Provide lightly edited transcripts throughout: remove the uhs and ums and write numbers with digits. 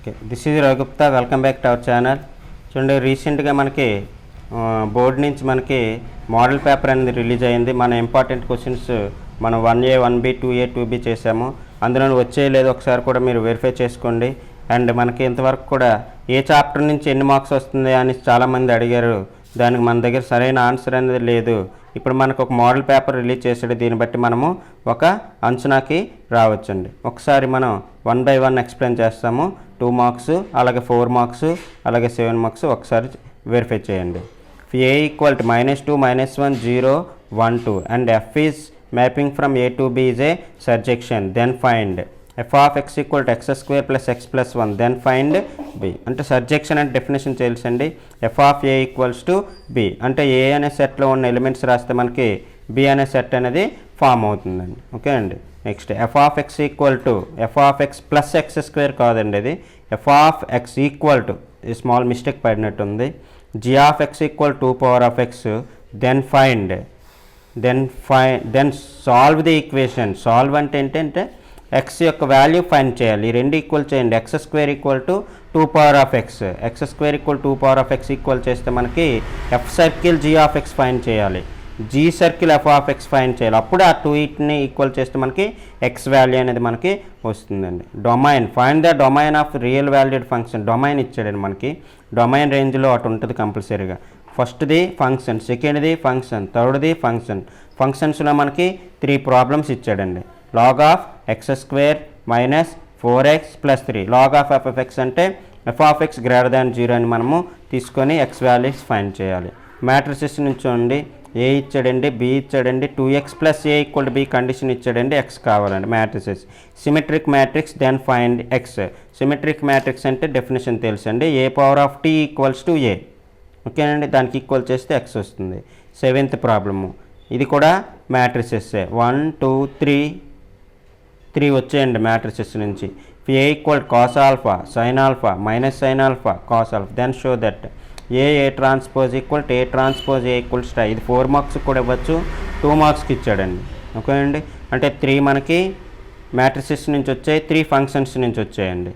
Okay, this is Raghupta. Welcome back to our channel. చూడండి, రీసెంట్గా మనకి బోర్డు నుంచి మనకి మోడల్ పేపర్ అనేది రిలీజ్ అయింది. మన ఇంపార్టెంట్ క్వశ్చన్స్ మనం 1A 1B 2A 2B చేసాము. అందులో వచ్చే లేదో ఒకసారి కూడా మీరు వెరిఫై చేసుకోండి. అండ్ మనకి ఇంతవరకు కూడా ఏ చాప్టర్ నుంచి ఎన్ని మార్క్స్ వస్తుంది అని చాలామంది అడిగారు. దానికి మన దగ్గర సరైన ఆన్సర్ అనేది లేదు. ఇప్పుడు మనకు ఒక మోడల్ పేపర్ రిలీజ్ చేసాడు. దీన్ని బట్టి మనము ఒక అంచనాకి రావచ్చండి. ఒకసారి మనం 1 by 1 ఎక్స్ప్లెయిన్ చేస్తాము. 2 మార్క్స్, అలాగే 4 మార్క్స్, అలాగే 7 మార్క్స్ ఒకసారి వెరిఫై చేయండి. A equal to -2 -1 0 1 2 and f is mapping from A to B is a surjection. Then find f of x equal to x square plus x plus 1. Then find b. అంటే సర్జెక్షన్ అంటే definition తెలుసండి. f of a equals to b అంటే a అనే సెట్లో ఉన్న elements రాస్తే మనకి b అనే సెట్ అనేది ఫామ్ అవుతుందండి. ఓకే అండి. Next f of x equal to f of x plus x square కాదండి, ఇది f of x equal to small mistake పడినట్టు ఉంది. g of x equal to 2 power of x. then solve the equation. Solve అంటే ఏంటంటే x యొక్క value find చేయాలి. ఈ రెండు ఈక్వల్ చేయండి. x square equal to 2 power of x. x square equal 2 power of x equal చేస్తే మనకి f circle g of x find చేయాలి, g circle f of x find చేయాలి. అప్పుడు ఆ 2ని ఈక్వల్ చేస్తే మనకి x వాల్యూ అనేది మనకి వస్తుందండి. Domain, find the domain of real valued function. Domain ఇచ్చాడండి మనకి. డొమైన్ రేంజ్లో అటు ఉంటుంది కంపల్సరీగా. ఫస్ట్ది ఫంక్షన్, సెకండ్ది ఫంక్షన్, థర్డ్ది ఫంక్షన్. ఫంక్షన్స్లో మనకి 3 ప్రాబ్లమ్స్ ఇచ్చాడండి. log of x square minus 4x plus 3. log of f of x అంటే f of x greater than 0 అని మనము తీసుకొని x వాల్యూస్ ఫైండ్ చేయాలి. మ్యాట్రిసెస్ నుంచి చూడండి, a ఇచ్చాడండి, b ఇచ్చాడండి, 2x plus a equal to b condition ఇచ్చాడండి, x కావాలండి. Matrices symmetric matrix, then find x. Symmetric matrix అంటే డెఫినేషన్ తెలుసండి. a power of t equals to a. ఓకేనండి, దానికి ఈక్వల్ చేస్తే x వస్తుంది. 7th ప్రాబ్లము, ఇది కూడా మ్యాట్రిసెస్ 1 2 3 వచ్చేయండి మ్యాట్రిసెస్ నుంచి. a equal cos alpha sine alpha minus sine alpha cos alpha. Then show that A transpose equal to A transpose A equals to. ఇది 4 marks కూడా ఇవ్వచ్చు, 2 మార్క్స్కి ఇచ్చాడండి. ఓకే అండి, అంటే 3 మనకి మ్యాట్రిసెస్ నుంచి వచ్చాయి, 3 ఫంక్షన్స్ నుంచి వచ్చాయండి.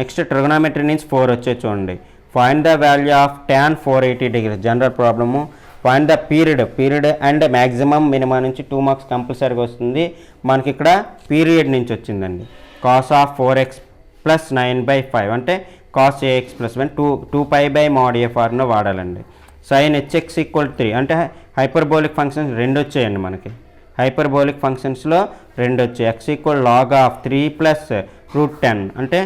నెక్స్ట్ ట్రిగోనోమెట్రీ నుంచి 4 వచ్చాయి చూడండి. Find the value of tan 480 degree. General problem. Find the period and maximum minimum నుంచి 2 మార్క్స్ కంపల్సరీగా వస్తుంది. మనకి ఇక్కడ పీరియడ్ నుంచి వచ్చిందండి. కాస్ ఆఫ్ 4x ప్లస్ 9/5 అంటే cos ax plus 1 2π mod a formula వాడాలండి. సైన్ hx ఈక్వల్ 3 అంటే హైపర్బోలిక్ ఫంక్షన్స్ 2 వచ్చాయండి మనకి. హైపర్బోలిక్ ఫంక్షన్స్లో 2 వచ్చాయి. x equal log of 3 plus √10 అంటే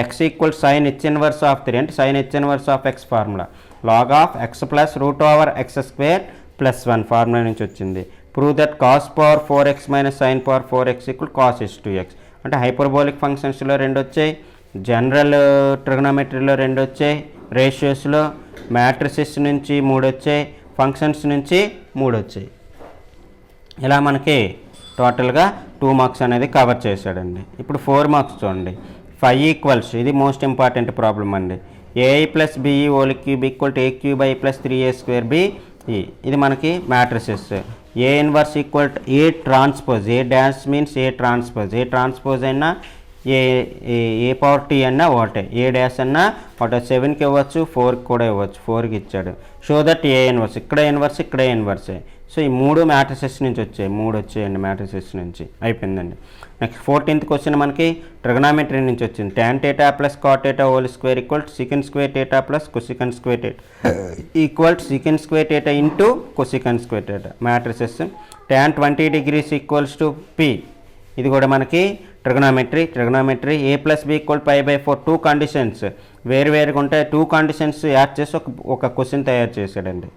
x equal sine h inverse of 3 అంటే sine h inverse of x formula. log of x plus root over x square plus 1 formula నుంచి వచ్చింది. Prove that cos power 4x minus sine power 4x equal cos h2x అంటే hyperbolic ఫంక్షన్స్లో 2 వచ్చాయి, general ట్రిగోనోమెట్రీలో 2 వచ్చాయి, రేషియోస్లో matrices నుంచి 3 వచ్చాయి, functions నుంచి 3 వచ్చాయి. ఇలా మనకి టోటల్గా 2 మార్క్స్ అనేది కవర్ చేశాడండి. ఇప్పుడు 4 మార్క్స్ చూడండి. 5 ఈక్వల్స్, ఇది మోస్ట్ ఇంపార్టెంట్ ప్రాబ్లం అండి. ai plus B E whole cube equal to a cube i plus 3a square B. ఇది మనకి matrices. A inverse equal to A transpose. A dash means A transpose. A transpose అయినా A power tea అన్నా ఒకటే, ఏ dash అన్నా ఒకటే. 7కి ఇవ్వచ్చు, 4కి కూడా ఇవ్వచ్చు. 4కి ఇచ్చాడు. షో దట్ ఏ ఇన్వర్స్, ఇక్కడ ఇన్వర్స్ ఇక్కడ ఇన్వర్సే. సో ఈ 3 మ్యాట్రిసెస్ నుంచి వచ్చాయి, 3 వచ్చాయండి మ్యాట్రిసెస్ నుంచి. అయిపోయిందండి. నెక్స్ట్ 14th క్వశ్చన్ మనకి ట్రిగోనోమెట్రీ నుంచి వచ్చింది. tan θ plus cot θ whole square equal to secant square θ plus cosecant square θ ఈక్వల్ టు secant స్క్వేర్ θ ఇంటూ cosecant square θ. Matrices tan 20 degrees equals to p. ఇది కూడా మనకి trigonometry. a plus b equal π/4. 2 conditions వేరువేరుగా ఉంటాయి. 2 కండిషన్స్ యాడ్ చేసి ఒక question తయారు చేశాడండి.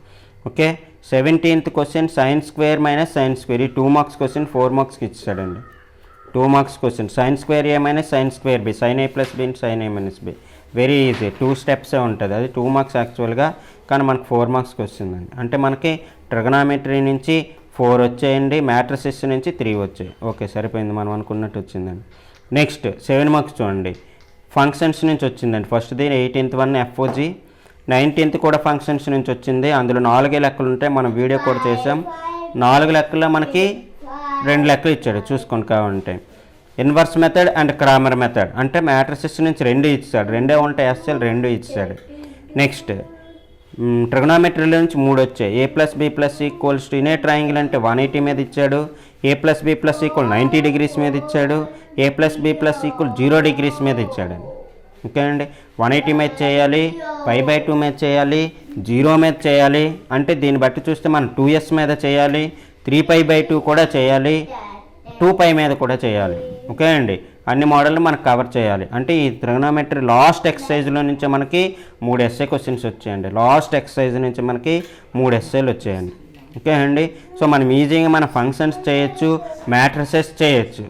Okay, 17th question sine square minus sine square. ఈ 2 మార్క్స్ క్వశ్చన్ 4 మార్క్స్కి ఇచ్చాడండి. 2 marks question sine square A minus sine square B, sine A plus B sine A minus B. Very easy, 2 స్టెప్సే ఉంటుంది. అది 2 మార్క్స్ యాక్చువల్గా, కానీ మనకు 4 మార్క్స్కి వచ్చిందండి. అంటే మనకి ట్రిగోనోమెట్రీ నుంచి 4 వచ్చాయండి, మ్యాట్రిసెస్ నుంచి 3 వచ్చాయి. ఓకే, సరిపోయింది, మనం అనుకున్నట్టు వచ్చిందండి. నెక్స్ట్ 7 మార్క్స్ చూడండి. ఫంక్షన్స్ నుంచి వచ్చిందండి. ఫస్ట్ది 18th వన్ FOG. 19th కూడా ఫంక్షన్స్ నుంచి వచ్చింది. అందులో 4 లెక్కలు ఉంటాయి, మనం వీడియో కూడా చేసాం. 4 లెక్కల్లో మనకి 2 లెక్కలు ఇచ్చాడు, చూసుకోండి కావాలంటే. Inverse method and Cramer method అంటే మ్యాట్రిసెస్ నుంచి రెండు ఇచ్చాడు, రెండే ఉంటాయి ఎస్ఎల్ రెండు ఇచ్చాడు. నెక్స్ట్ ట్రిగనామెట్రీలో నుంచి 3 వచ్చాయి. A plus B plus equals to in a triangle అంటే 180 మీద ఇచ్చాడు. A plus B plus equal 90 degrees మీద ఇచ్చాడు. A plus B plus equal 0 degrees మీద ఇచ్చాడండి. ఓకే అండి, 180 మీద చేయాలి, π/2 మీద చేయాలి, 0 మీద చేయాలి. అంటే దీన్ని బట్టి చూస్తే మనం 2s మీద చేయాలి, 3π/2 కూడా చేయాలి, 2π మీద కూడా చేయాలి. ఓకే అండి, అన్ని మోడల్ని మనకు కవర్ చేయాలి. అంటే ఈ ట్రిగనోమెట్రీ లాస్ట్ ఎక్సర్సైజ్లో నుంచి మనకి 3 ఎస్ఏ క్వశ్చన్స్ వచ్చాయండి. లాస్ట్ ఎక్సర్సైజ్ నుంచి మనకి 3 ఎస్ఏలు వచ్చాయండి. ఓకే అండి, సో మనం ఈజీగా మన ఫంక్షన్స్ చేయొచ్చు, మ్యాట్రిసెస్ చేయొచ్చు.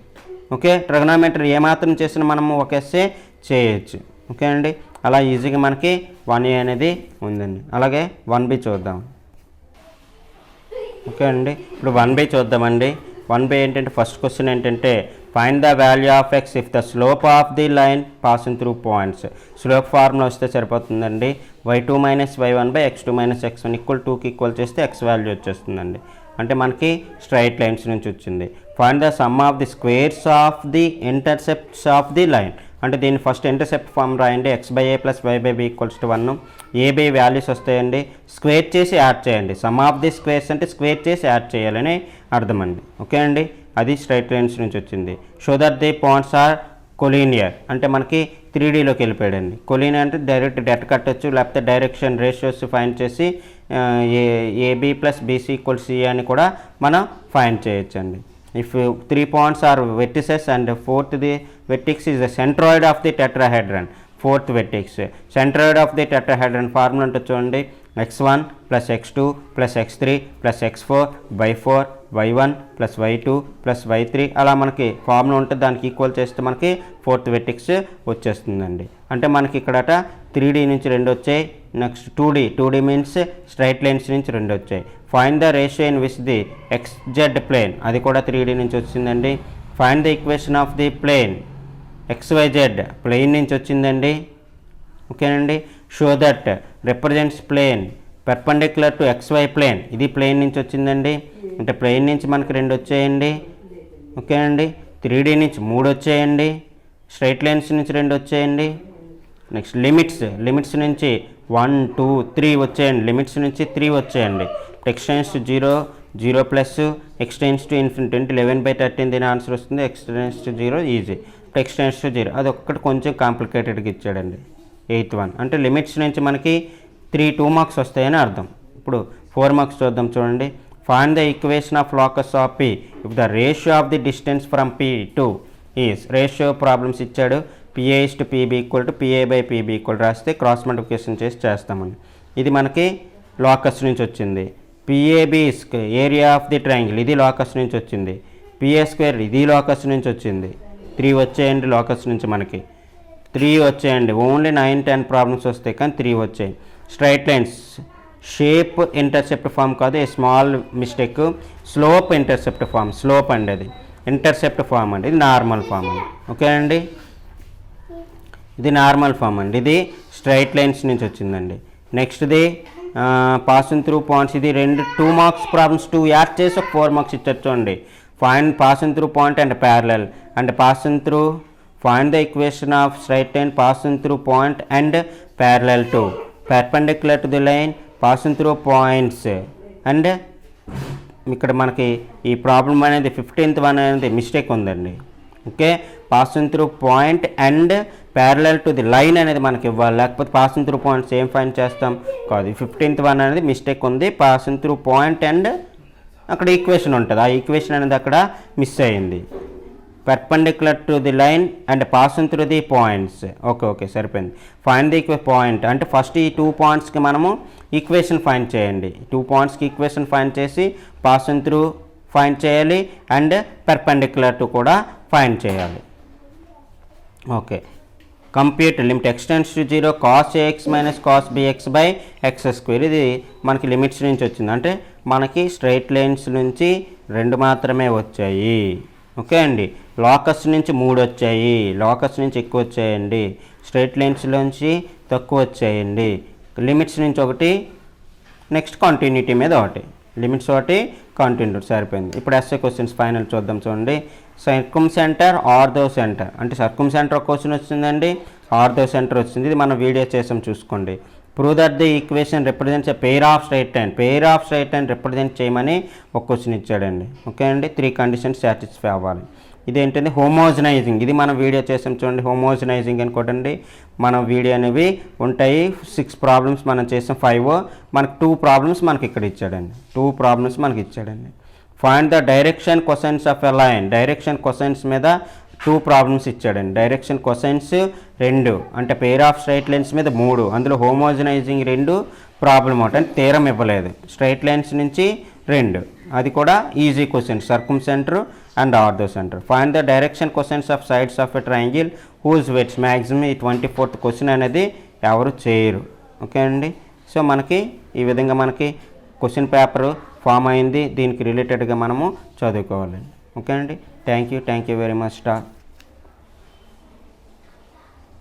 ఓకే, ట్రిగనోమెట్రీ ఏమాత్రం చేసినా మనము ఒక ఎస్ఏ చేయొచ్చు. ఓకే అండి, అలా ఈజీగా మనకి 1A అనేది ఉందండి. అలాగే 1B చూద్దాం. ఓకే అండి, ఇప్పుడు 1B చూద్దామండి. 1B ఏంటంటే ఫస్ట్ క్వశ్చన్ ఏంటంటే find the value of X if the slope of the line passing through points. Slope formula వస్తే సరిపోతుందండి. y2 - y1 / x2 - x1 = 2కి ఈక్వల్ చేస్తే x వాల్యూ వచ్చేస్తుందండి. అంటే మనకి స్ట్రైట్ లైన్స్ నుంచి వచ్చింది. Find the sum of the squares of the intercepts of the line. అంటే దీన్ని ఫస్ట్ ఇంటర్సెప్ట్ ఫామ్ రాయండి. x/a + y/b = 1. ab వాల్యూస్ వస్తాయండి, స్క్వేర్ చేసి యాడ్ చేయండి. సమ్ ఆఫ్ ది స్క్వేర్స్ అంటే స్క్వేర్ చేసి యాడ్ చేయాలని అర్థం అండి. ఓకే అండి, అది స్ట్రైట్ లైన్స్ నుంచి వచ్చింది. Show that the points are collinear అంటే మనకి 3Dలోకి వెళ్ళిపోయాడండి. కొలీనియర్ అంటే డైరెక్ట్ డెట్ కట్టచ్చు, లేకపోతే డైరెక్షన్ రేషియోస్ ఫైండ్ చేసి AB + BC = C అని కూడా మనం ఫైండ్ చేయొచ్చండి. If 3 points are vertices and fourth the vertex is the centroid of the tetrahedron, fourth vertex. Centroid of the tetrahedron formula అంటే చూడండి, x1 + x2 + x3 + x4 / 4 y1 + y2 + y3 అలా మనకి formula ఉంటుంది. దానికి ఈక్వల్ చేస్తే మనకి fourth vertex వచ్చేస్తుందండి. అంటే మనకి ఇక్కడట 3D నుంచి 2 వచ్చాయి. Next 2D means straight lines నుంచి 2 వచ్చాయి. Find the ratio in which the xz plane, అది కూడా 3D నుంచి వచ్చిందండి. Find the equation of the plane xyz plane నుంచి వచ్చిందండి. ఓకేనండి, show that represents plane perpendicular to xy plane, ఇది ప్లేన్ నుంచి వచ్చిందండి. అంటే ప్లేన్ నుంచి మనకి 2 వచ్చాయండి. ఓకేనండి, 3D నుంచి 3 వచ్చాయండి, స్ట్రైట్ లైన్స్ నుంచి 2 వచ్చాయండి. నెక్స్ట్ లిమిట్స్ నుంచి 1 2 3 వచ్చాయండి. లిమిట్స్ నుంచి 3 వచ్చాయండి. x → 0 0 ప్లస్ x → ∞ అంటే 11/13 దీని ఆన్సర్ వస్తుంది. x → 0 ఈజీ, x → 0 అది ఒక్కటి కొంచెం కాంప్లికేటెడ్గా ఇచ్చాడండి. 8th వన్ అంటే లిమిట్స్ నుంచి మనకి 2 మార్క్స్ వస్తాయని అర్థం. ఇప్పుడు 4 మార్క్స్ చూద్దాం చూడండి. Find the equation of locus of P if the ratio of the distance from P to is. Ratio problems ఇచ్చాడు. PA/PB = PA/PB రాస్తే క్రాస్ మల్టిప్లికేషన్ చేసి చేస్తామండి. ఇది మనకి లోకస్ నుంచి వచ్చింది. PAB area of the triangle, ఇది లోకస్ నుంచి వచ్చింది. PA² ఇది లోకస్ నుంచి వచ్చింది. 3 వచ్చాయండి లోకస్ నుంచి మనకి, 3 వచ్చాయండి. ఓన్లీ 9 10 ప్రాబ్లమ్స్ వస్తాయి కానీ 3 వచ్చాయి. Straight lines shape intercept form కాదు, a small mistake. Slope intercept form, slope అండి అది, ఇంటర్సెప్ట్ ఫామ్ అండి, ఇది నార్మల్ ఫామ్ అండి. ఓకే అండి, ఇది నార్మల్ ఫామ్ అండి, ఇది స్ట్రైట్ లైన్స్ నుంచి వచ్చిందండి. నెక్స్ట్ది పాసింగ్ త్రూ పాయింట్స్, ఇది 2 మార్క్స్ ప్రాబ్లమ్స్ 2 యాడ్ చేసి ఒక 4 మార్క్స్ ఇచ్చచ్చు అండి. Find passing through point and parallel and passing through, find the equation of straight line passing through point and parallel to perpendicular to the line passing through points. And ఇక్కడ మనకి ఈ problem అనేది 15th one అనేది mistake ఉందండి. Okay, passing through point and parallel to the line అనేది మనకి ఇవ్వాలి, లేకపోతే పాసింగ్ త్రూ పాయింట్స్ ఏం ఫైండ్ చేస్తాం కాదు. 15th వన్ అనేది మిస్టేక్ ఉంది. పాసింగ్ త్రూ పాయింట్ అండ్ అక్కడ ఈక్వేషన్ ఉంటుంది, ఆ ఈక్వేషన్ అనేది అక్కడ మిస్ అయ్యింది. Perpendicular to the line and passing through the points. Okay సరిపోయింది. ఫైండ్ ది పాయింట్ అంటే ఫస్ట్ ఈ 2 పాయింట్స్కి మనము ఈక్వేషన్ ఫైండ్ చేయండి. 2 పాయింట్స్కి ఈక్వేషన్ ఫైండ్ చేసి పాసింగ్ త్రూ ఫైండ్ చేయాలి అండ్ పర్పెండిక్యులర్ టు కూడా ఫైండ్ చేయాలి. Okay, compute limit x → 0 cos ax - cos bx/x². ఇది మనకి లిమిట్స్ నుంచి వచ్చింది. అంటే మనకి స్ట్రైట్ లైన్స్ నుంచి 2 మాత్రమే వచ్చాయి. ఓకే అండి, లోకస్ నుంచి 3 వచ్చాయి, లోకస్ నుంచి ఎక్కువ వచ్చాయండి, స్ట్రైట్ లైన్స్ నుంచి తక్కువ వచ్చాయండి, లిమిట్స్ నుంచి 1, నెక్స్ట్ కంటిన్యూటీ మీద 1. లిమిట్స్ ఒకటి కంటిన్యూడ్ సరిపోయింది. ఇప్పుడు ఎస్ఏ క్వశ్చన్స్ ఫైనల్ చూద్దాం. చూడండి, సర్కమ్ సెంటర్ ఆర్థో సెంటర్ అంటే సర్కమ్ సెంటర్ ఒక క్వశ్చన్ వచ్చిందండి, ఆర్థో సెంటర్ వచ్చింది. ఇది మనం వీడియో చేసాం చూసుకోండి. Prove that the equation represents a pair of straight line, pair of straight line represent చేయమని ఒక క్వశ్చన్ ఇచ్చాడండి. ఓకే అండి, 3 కండిషన్స్ సాటిస్ఫై అవ్వాలి. ఇదేంటంటే హోమోజనైజింగ్, ఇది మనం వీడియో చేసాం చూడండి. హోమోజనైజింగ్ అనుకోండి, మన వీడియో అనేవి ఉంటాయి. 6 ప్రాబ్లమ్స్ మనం చేసాం, 5 మనకు 2 ప్రాబ్లమ్స్ మనకి ఇక్కడ ఇచ్చాడండి. 2 ప్రాబ్లమ్స్ మనకి ఇచ్చాడండి. Find the direction cosines of a line, direction cosines మీద 2 ప్రాబ్లమ్స్ ఇచ్చాడండి. డైరెక్షన్ కొసైన్స్ 2 అంటే పెయిర్ ఆఫ్ స్ట్రైట్ లైన్స్ మీద 3, అందులో హోమోజనైజింగ్ 2 ప్రాబ్లమ్ ఒకటి అంటే తీరం ఇవ్వలేదు. స్ట్రైట్ లైన్స్ నుంచి 2, అది కూడా easy question, circumcentre and orthocentre. Find the direction questions of sides of a triangle whose weights maximum. ఈ 24th క్వశ్చన్ అనేది ఎవరు చేయరు. ఓకే అండి, సో మనకి ఈ విధంగా మనకి క్వశ్చన్ పేపర్ ఫామ్ అయింది. దీనికి రిలేటెడ్గా మనము చదువుకోవాలండి. ఓకే అండి, థ్యాంక్ యూ వెరీ మచ్.